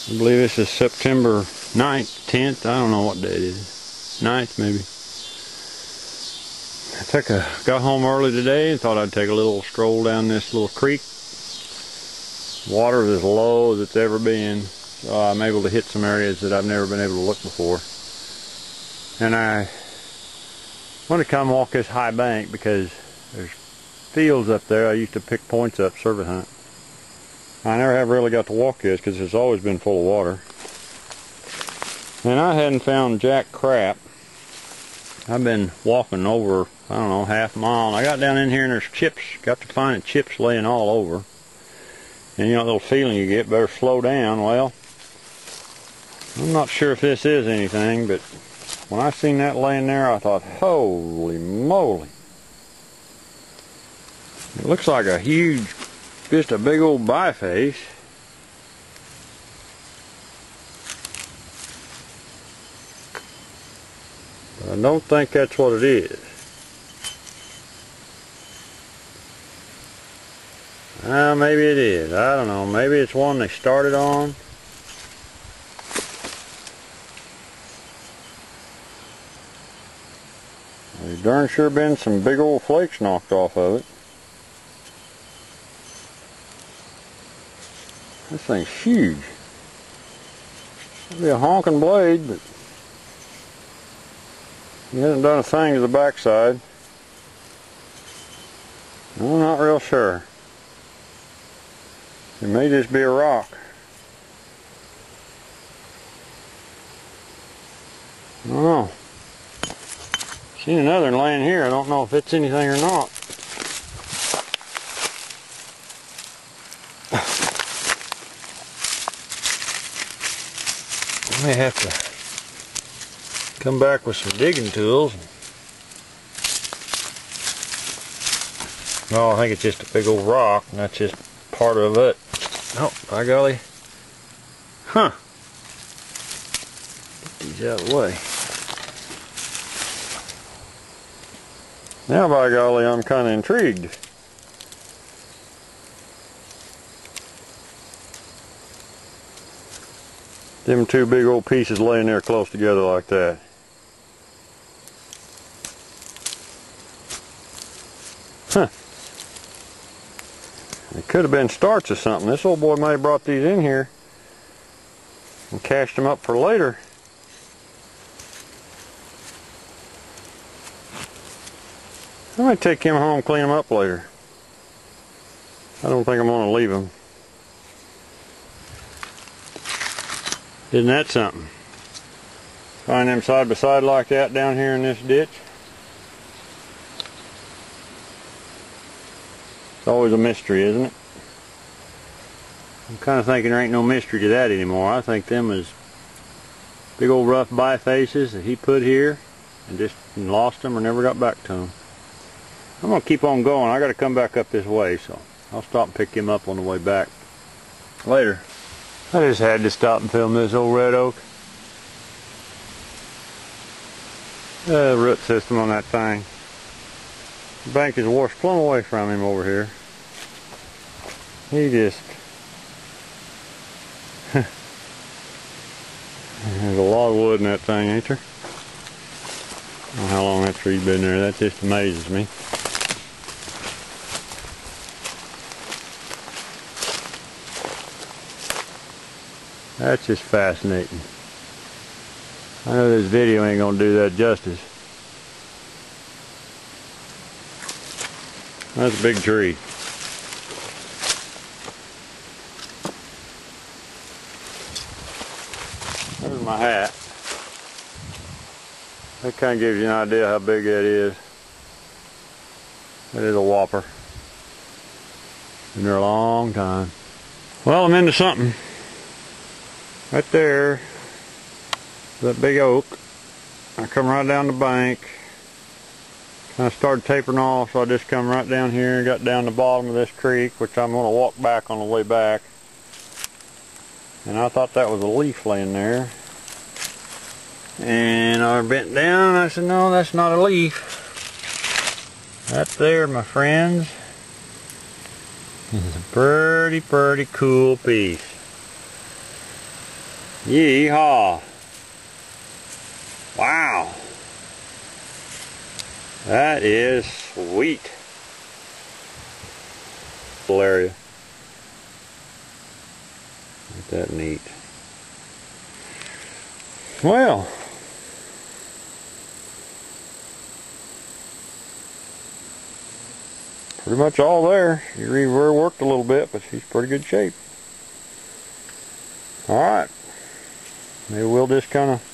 I believe this is September 9th, 10th, I don't know what day it is. 9th maybe. Got home early today and thought I'd take a little stroll down this little creek. Water is as low as it's ever been, so I'm able to hit some areas that I've never been able to look before. And I want to come walk this high bank because there's fields up there. I used to pick points up, service hunt. I never have really got to walk this because it's always been full of water. And I hadn't found jack crap. I've been walking over, I don't know, half a mile. And I got down in here and there's chips. Got to finding chips laying all over. And you know that little feeling you get, better slow down. Well, I'm not sure if this is anything, but when I seen that laying there, I thought, holy moly. It looks like a huge, just a big old biface. But I don't think that's what it is. Maybe it is. I don't know. Maybe it's one they started on. There's darn sure been some big old flakes knocked off of it. This thing's huge. It'll be a honking blade, but he hasn't done a thing to the backside. I'm not real sure. It may just be a rock. I don't know. Seen another one laying here. I don't know if it's anything or not. I may have to come back with some digging tools. No, I think it's just a big old rock, and that's just part of it. Oh, by golly. Huh. Get these out of the way. Now, by golly, I'm kind of intrigued. Them two big old pieces laying there close together like that. Huh. It could have been starts or something. This old boy might have brought these in here and cached them up for later. I might take him home and clean them up later. I don't think I'm going to leave them. Isn't that something? Find them side by side like that down here in this ditch. It's always a mystery, isn't it? I'm kind of thinking there ain't no mystery to that anymore. I think them is big old rough bifaces that he put here and just lost them or never got back to them. I'm going to keep on going. I got to come back up this way, so I'll stop and pick him up on the way back later. I just had to stop and film this old red oak. Root system on that thing. The bank is washed plumb away from him over here. He just... There's a lot of wood in that thing, ain't there? I don't know how long that tree's been there. That just amazes me. That's just fascinating. I know this video ain't gonna do that justice. That's a big tree. There's my hat. That kind of gives you an idea how big that is. That is a whopper. Been there a long time. Well, I'm into something. Right there, that big oak. I come right down the bank. Kind of started tapering off, so I just come right down here and got down the bottom of this creek, which I'm going to walk back on the way back. And I thought that was a leaf laying there. And I bent down and I said, no, that's not a leaf. That there, my friends, is a pretty cool piece. Yeehaw! Wow! That is sweet. Little area. Ain't that neat? Well, pretty much all there. She reworked a little bit, but she's pretty good shape. Alright. Maybe we'll just kind of